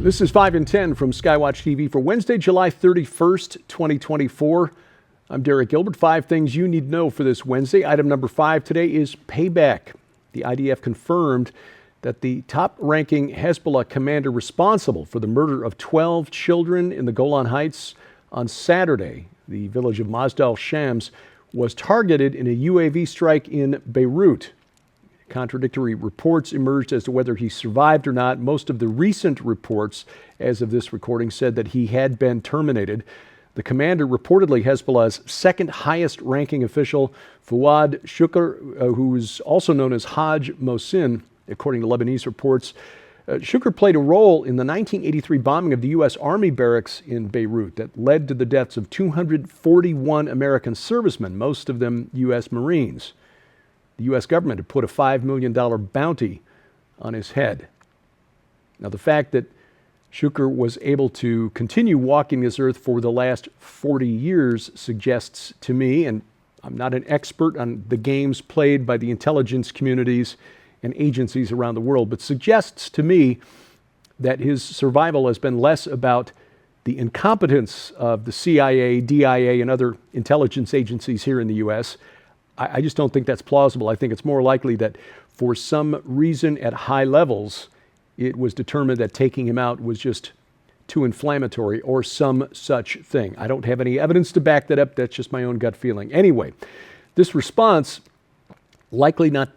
This is 5 and 10 from Skywatch TV for Wednesday, July 31st, 2024. I'm Derek Gilbert. 5 things you need to know for this Wednesday. Item number 5 today is payback. The IDF confirmed that the top-ranking Hezbollah commander responsible for the murder of 12 children in the Golan Heights on Saturday, the village of Mazdal Shams, was targeted in a UAV strike in Beirut. Contradictory reports emerged as to whether he survived or not. Most of the recent reports, as of this recording, said that he had been terminated. The commander, reportedly Hezbollah's second highest ranking official, Fuad Shukr, who is also known as Haj Mohsin, according to Lebanese reports. Shukr played a role in the 1983 bombing of the U.S. Army barracks in Beirut that led to the deaths of 241 American servicemen, most of them U.S. Marines. The U.S. government had put a $5 million bounty on his head. Now, the fact that Shukr was able to continue walking this earth for the last 40 years suggests to me, and I'm not an expert on the games played by the intelligence communities and agencies around the world, but suggests to me that his survival has been less about the incompetence of the CIA, DIA, and other intelligence agencies here in the U.S. I just don't think that's plausible. I think it's more likely that for some reason at high levels, it was determined that taking him out was just too inflammatory or some such thing. I don't have any evidence to back that up. That's just my own gut feeling. Anyway, this response, likely not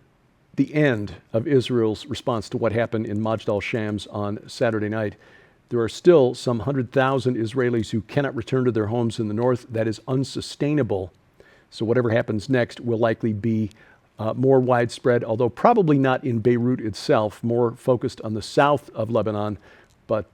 the end of Israel's response to what happened in Mazdal Shams on Saturday night. There are still some 100,000 Israelis who cannot return to their homes in the north. That is unsustainable. So whatever happens next will likely be more widespread, although probably not in Beirut itself, more focused on the south of Lebanon. But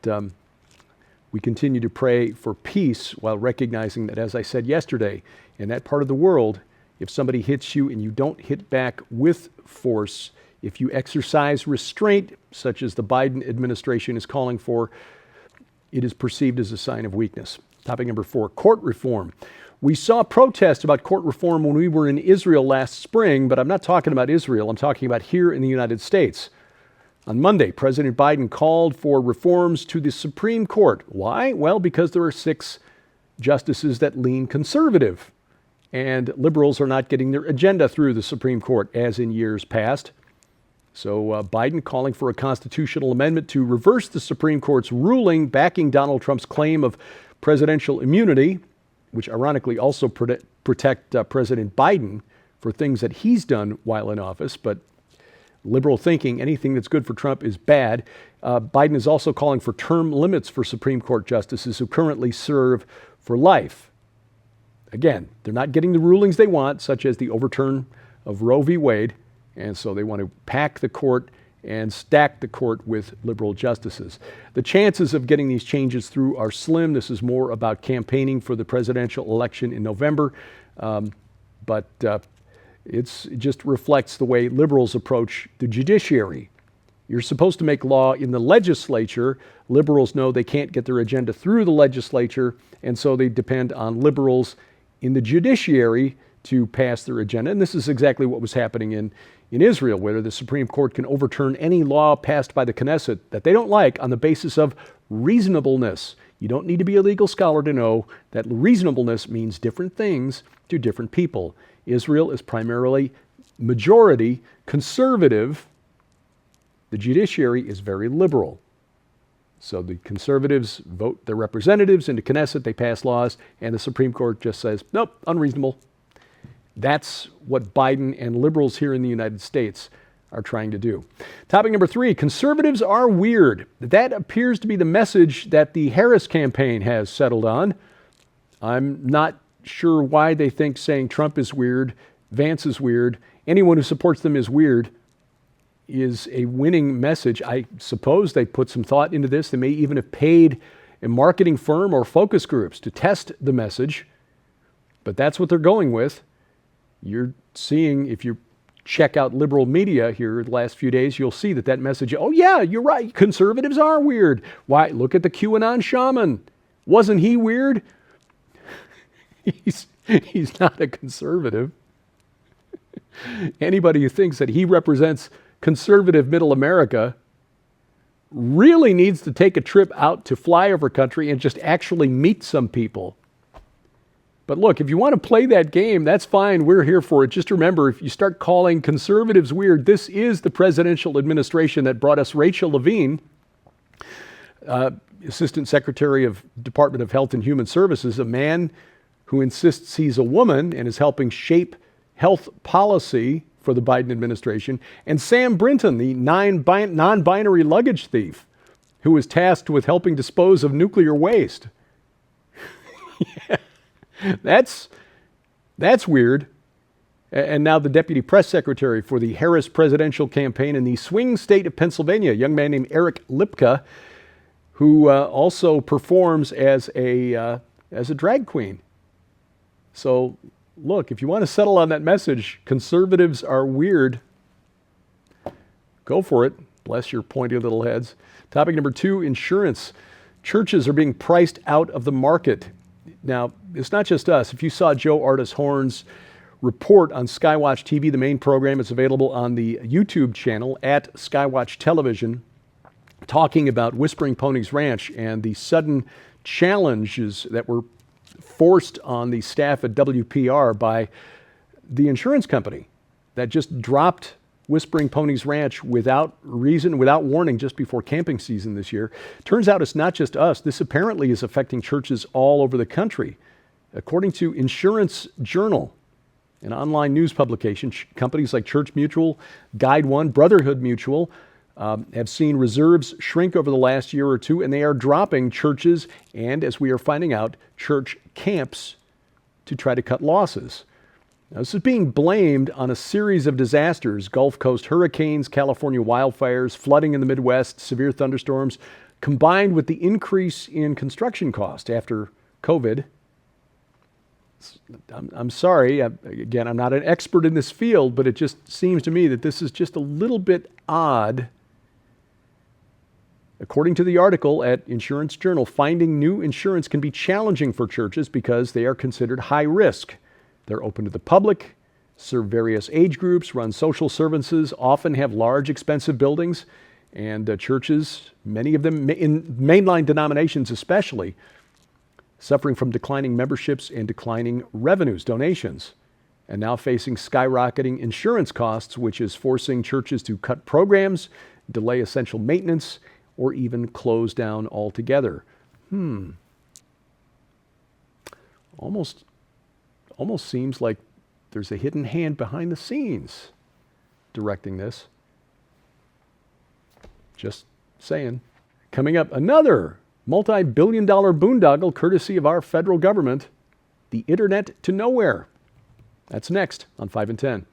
we continue to pray for peace while recognizing that, as I said yesterday, in that part of the world, if somebody hits you and you don't hit back with force, if you exercise restraint, such as the Biden administration is calling for, it is perceived as a sign of weakness. Topic number 4, court reform. We saw protests about court reform when we were in Israel last spring, but I'm not talking about Israel. I'm talking about here in the United States. On Monday, President Biden called for reforms to the Supreme Court. Why? Well, because there are 6 justices that lean conservative, and liberals are not getting their agenda through the Supreme Court as in years past. So Biden calling for a constitutional amendment to reverse the Supreme Court's ruling backing Donald Trump's claim of presidential immunity, which ironically also protect President Biden for things that he's done while in office. But liberal thinking, anything that's good for Trump is bad. Biden is also calling for term limits for Supreme Court justices who currently serve for life. Again, they're not getting the rulings they want, such as the overturn of Roe v. Wade, and so they want to pack the court and stack the court with liberal justices. The chances of getting these changes through are slim. This is more about campaigning for the presidential election in November, but it just reflects the way liberals approach the judiciary. You're supposed to make law in the legislature. Liberals know they can't get their agenda through the legislature, and so they depend on liberals in the judiciary to pass their agenda. And this is exactly what was happening in Israel, where the Supreme Court can overturn any law passed by the Knesset that they don't like on the basis of reasonableness. You don't need to be a legal scholar to know that reasonableness means different things to different people. Israel is primarily majority conservative. The judiciary is very liberal. So the conservatives vote their representatives into Knesset, they pass laws, and the Supreme Court just says, nope, unreasonable. That's what Biden and liberals here in the United States are trying to do. Topic number 3, conservatives are weird. That appears to be the message that the Harris campaign has settled on. I'm not sure why they think saying Trump is weird, Vance is weird, anyone who supports them is weird is a winning message. I suppose they put some thought into this. They may even have paid a marketing firm or focus groups to test the message, but that's what they're going with. You're seeing, if you check out liberal media here the last few days, you'll see that message, oh yeah, you're right, conservatives are weird. Why, look at the QAnon shaman. Wasn't he weird? He's not a conservative. Anybody who thinks that he represents conservative middle America really needs to take a trip out to flyover country and just actually meet some people. But look, if you want to play that game, that's fine. We're here for it. Just remember, if you start calling conservatives weird, this is the presidential administration that brought us Rachel Levine, Assistant Secretary of Department of Health and Human Services, a man who insists he's a woman and is helping shape health policy for the Biden administration, and Sam Brinton, the non-binary luggage thief, who was tasked with helping dispose of nuclear waste. Yeah. That's weird. And now the deputy press secretary for the Harris presidential campaign in the swing state of Pennsylvania, a young man named Eric Lipka, who also performs as a drag queen. So look, if you want to settle on that message, conservatives are weird, go for it. Bless your pointy little heads. Topic number 2, insurance. Churches are being priced out of the market. Now, it's not just us. If you saw Joe Artis Horn's report on Skywatch TV, the main program, is available on the YouTube channel at Skywatch Television, talking about Whispering Ponies Ranch and the sudden challenges that were forced on the staff at WPR by the insurance company that just dropped Whispering Ponies Ranch without reason, without warning, just before camping season this year. Turns out it's not just us. This apparently is affecting churches all over the country. According to Insurance Journal, an online news publication, companies like Church Mutual, Guide One, Brotherhood Mutual have seen reserves shrink over the last year or two, and they are dropping churches and, as we are finding out, church camps to try to cut losses. Now, this is being blamed on a series of disasters: Gulf Coast hurricanes, California wildfires, flooding in the Midwest, severe thunderstorms, combined with the increase in construction cost after COVID. I'm sorry, again, I'm not an expert in this field, but it just seems to me that this is just a little bit odd. According to the article at Insurance Journal, finding new insurance can be challenging for churches because they are considered high risk. They're open to the public, serve various age groups, run social services, often have large, expensive buildings, and churches, many of them in mainline denominations especially, suffering from declining memberships and declining revenues, donations, and now facing skyrocketing insurance costs, which is forcing churches to cut programs, delay essential maintenance, or even close down altogether. Almost seems like there's a hidden hand behind the scenes directing this. Just saying. Coming up, another multi-billion-dollar boondoggle courtesy of our federal government, the Internet to Nowhere. That's next on 5 and 10.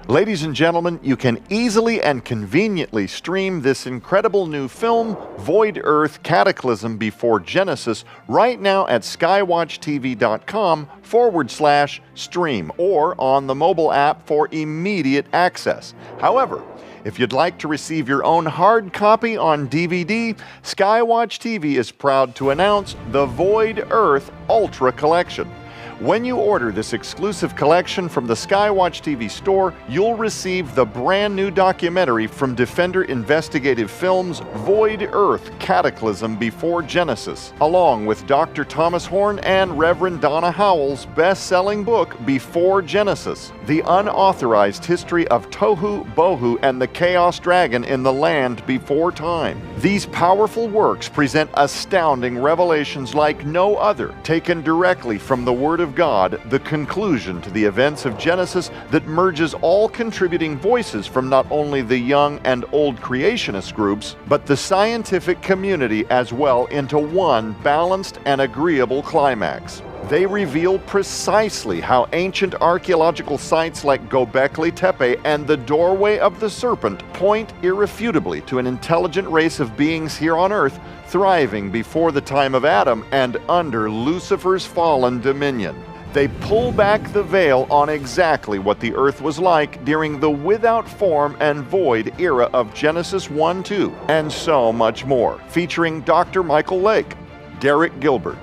Ladies and gentlemen, you can easily and conveniently stream this incredible new film, Void Earth Cataclysm Before Genesis, right now at skywatchtv.com/stream or on the mobile app for immediate access. However, if you'd like to receive your own hard copy on DVD, Skywatch TV is proud to announce the Void Earth Ultra Collection. When you order this exclusive collection from the Skywatch TV store, you'll receive the brand new documentary from Defender Investigative Films, Void Earth Cataclysm Before Genesis, along with Dr. Thomas Horn and Reverend Donna Howell's best-selling book, Before Genesis, The Unauthorized History of Tohu, Bohu, and the Chaos Dragon in the Land Before Time. These powerful works present astounding revelations like no other, taken directly from the Word of God, the conclusion to the events of Genesis that merges all contributing voices from not only the young and old creationist groups, but the scientific community as well into one balanced and agreeable climax. They reveal precisely how ancient archaeological sites like Göbekli Tepe and the Doorway of the Serpent point irrefutably to an intelligent race of beings here on Earth thriving before the time of Adam and under Lucifer's fallen dominion. They pull back the veil on exactly what the Earth was like during the without form and void era of Genesis 1-2, and so much more, featuring Dr. Michael Lake, Derek Gilbert,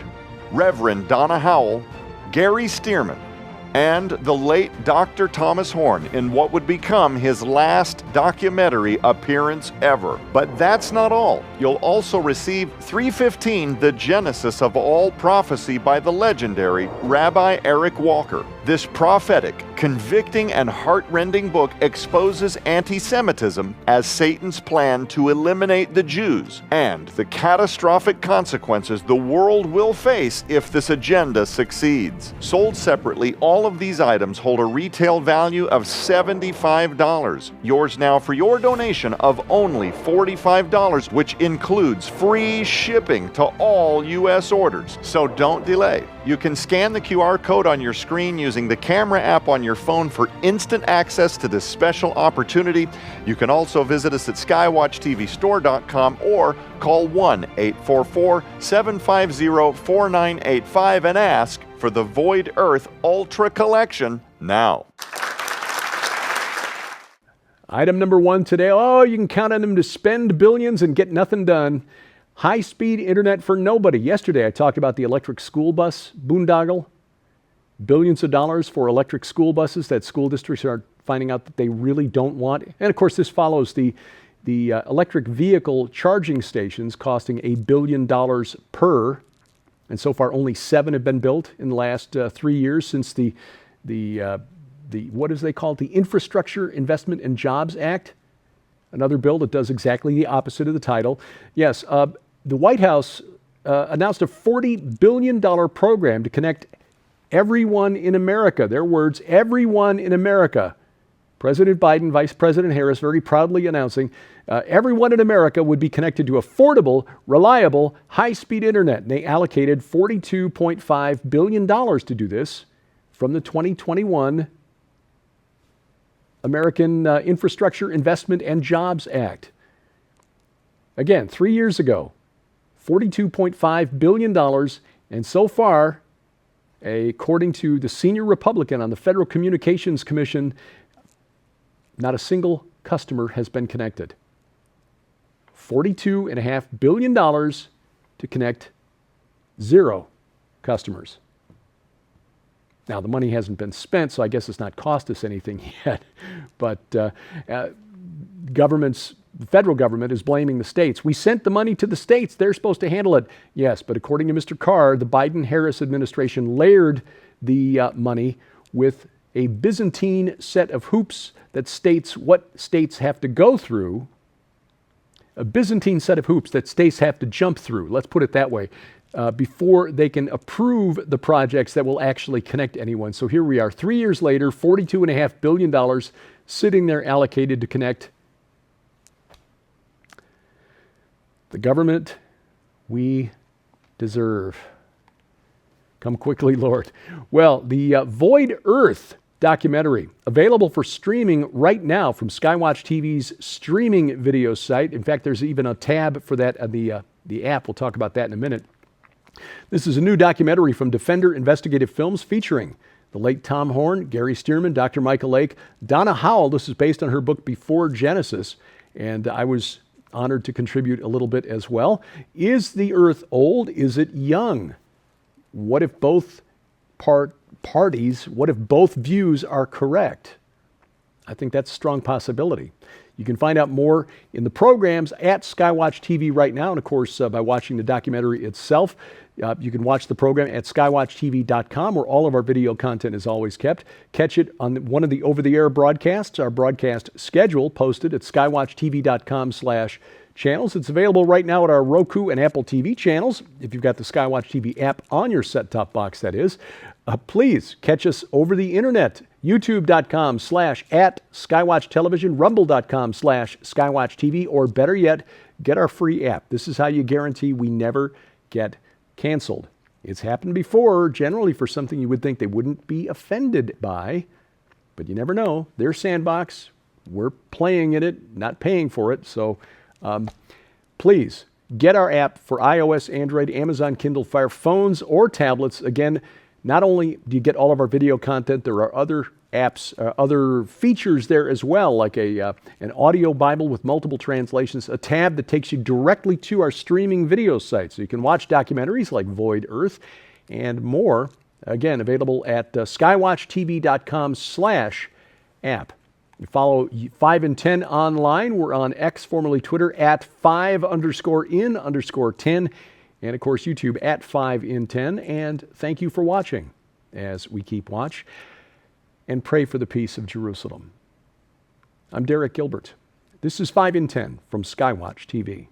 Reverend Donna Howell, Gary Stearman, and the late Dr. Thomas Horn in what would become his last documentary appearance ever. But that's not all. You'll also receive 315, The Genesis of All Prophecy by the legendary Rabbi Eric Walker. This prophetic, convicting, and heart-rending book exposes anti-Semitism as Satan's plan to eliminate the Jews and the catastrophic consequences the world will face if this agenda succeeds. Sold separately, all of these items hold a retail value of $75. Yours now for your donation of only $45, which includes free shipping to all U.S. orders. So don't delay. You can scan the QR code on your screen using the camera app on your phone for instant access to this special opportunity. You can also visit us at skywatchtvstore.com or call 1-844-750-4985 and ask for the Void Earth Ultra Collection now. Item number 1 today. Oh, you can count on them to spend billions and get nothing done. High-speed internet for nobody. Yesterday, I talked about the electric school bus boondoggle. Billions of dollars for electric school buses that school districts are finding out that they really don't want. And of course, this follows the electric vehicle charging stations costing $1 billion per. And so far, only 7 have been built in the last 3 years since the what is they call it? The Infrastructure Investment and Jobs Act. Another bill that does exactly the opposite of the title. Yes, the White House announced a $40 billion program to connect everyone in America. Their words, everyone in America. President Biden, Vice President Harris very proudly announcing everyone in America would be connected to affordable, reliable, high-speed internet. And they allocated $42.5 billion to do this from the 2021 American Infrastructure Investment and Jobs Act. Again, 3 years ago, $42.5 billion, and so far, according to the senior Republican on the Federal Communications Commission, not a single customer has been connected. $42.5 billion to connect 0 customers. Now, the money hasn't been spent, so I guess it's not cost us anything yet. But the federal government is blaming the states. We sent the money to the states. They're supposed to handle it. Yes, but according to Mr. Carr, the Biden-Harris administration layered the money with a Byzantine set of hoops that states what states have to go through. A Byzantine set of hoops that states have to jump through. Let's put it that way. Before they can approve the projects that will actually connect anyone. So here we are, 3 years later, $42.5 billion sitting there allocated to connect the government we deserve. Come quickly, Lord. Well, the Void Earth documentary, available for streaming right now from Skywatch TV's streaming video site. In fact, there's even a tab for that on the app. We'll talk about that in a minute. This is a new documentary from Defender Investigative Films featuring the late Tom Horn, Gary Stearman, Dr. Michael Lake, Donna Howell. This is based on her book Before Genesis, and I was honored to contribute a little bit as well. Is the earth old? Is it young? What if both parties, what if both views are correct? I think that's a strong possibility. You can find out more in the programs at Skywatch TV right now, and of course, by watching the documentary itself. You can watch the program at skywatchtv.com, where all of our video content is always kept. Catch it on one of the over-the-air broadcasts, our broadcast schedule posted at skywatchtv.com/channels. It's available right now at our Roku and Apple TV channels, if you've got the Skywatch TV app on your set-top box, that is. Please catch us over the internet, youtube.com/@Skywatch Television, rumble.com/Skywatch TV, or better yet, get our free app. This is how you guarantee we never get canceled. It's happened before, generally for something you would think they wouldn't be offended by, but you never know. Their sandbox, we're playing in it, not paying for it. So please get our app for iOS, Android, Amazon Kindle Fire phones or tablets. Again, not only do you get all of our video content, there are other apps, other features there as well, like an audio Bible with multiple translations, a tab that takes you directly to our streaming video site. So you can watch documentaries like Void Earth and more. Again, available at skywatchtv.com/app. You follow 5 in 10 online. We're on X, formerly Twitter, at 5_in_10. And of course, YouTube at 5 in 10. And thank you for watching as we keep watch and pray for the peace of Jerusalem. I'm Derek Gilbert. This is 5 in 10 from Skywatch TV.